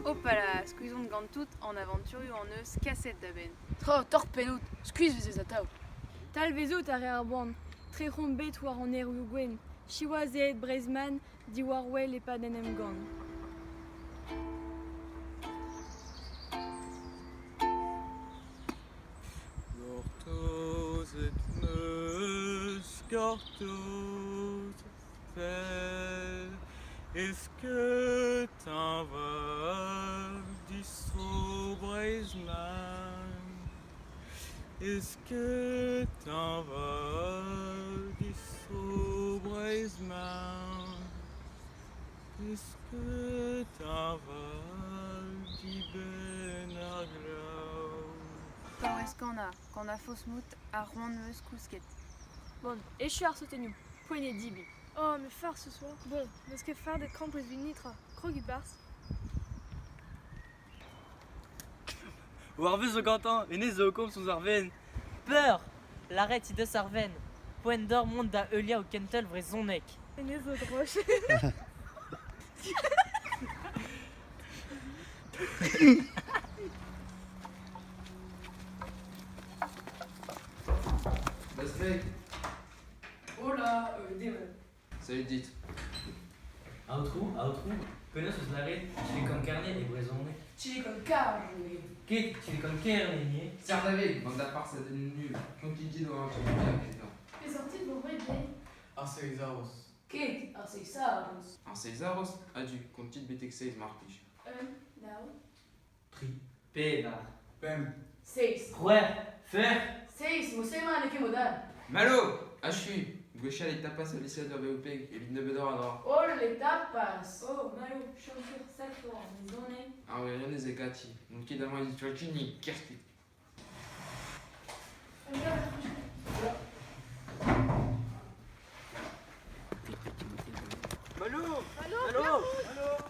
Opala, squeezon gant tout en aventuriu en eus cassette da ben. Torpennout, skuizh vezez atav. Tal vezout ar ar band, tre c'homp bet war an erou gwen. Chiwa zeet brezman, di war wel e pa den em gant. Gortoz et meus, gortoz fel. Est-ce que t'en vas distro Breizman? Est-ce que t'en vas distro Breizman? Est-ce que t'en vas di ben ar glav? Quand est-ce qu'on a fausse mout à rouen meus kousket. Bon, echu ar sotenioù, poene dibi. Oh, mais phare ce soir. Bon, neus ket phare d'et krampouez vin nitra. Krogit bars. War vez o gantañ, enez zo komz ouzh ar ven. Peur! L'arrête de Sarven. Poen d'or mont da Eulia ou Kentel vrezonek. Et neus zo droche. Basfei, Oh là, devel. salut dit. Autrou, penaos eus lare, tili kon karnet e brezonek. Chili con carne. Ket, tili kon kernet. Serre David, bande à part, ça donne nul. Continue de voir, tu vas bien, putain. Pe sorti de vos vrais biens. Arseizaros. Ket, ar se sarons. Un Césaros, adieu, continue de BTX marpiche. Nao. Tri. Pevar. Pem. 6. Rouer. Fer. 6, mousseman e kemodan. Malo, Achu, Gauchal et tapas à l'essai de la VOP, et l'île de Bedor à droite. Oh, les tapas. Oh, malo, chanfur, sator, mizone. Ah oui, rien des égati. Donc, qui d'avant, il dit, tu ni, qu'est-ce que Malo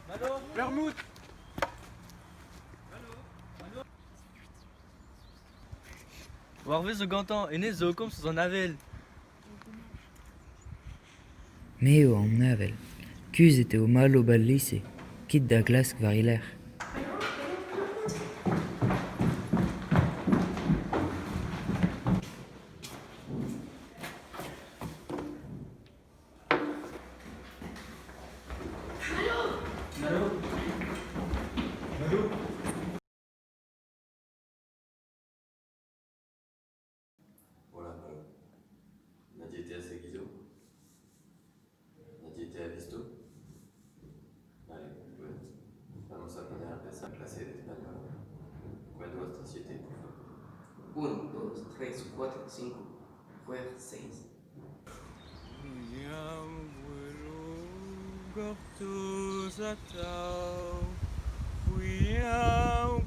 Malo Vermouth War vez o gantañ, enez zo komz ouzh an avel. Meo an avel. Kuzet eo malo bal lise. Kit da glask war iler. Voilà, alors. On a été à Seguizo. On a été à Visto. Allez, ouais. Vamos a poner a empezar clase de español. Cuando hasta 7, por favor. 1, 2, 3, 4, 5, juega 6. Yam vuelo gortoz atav. Yam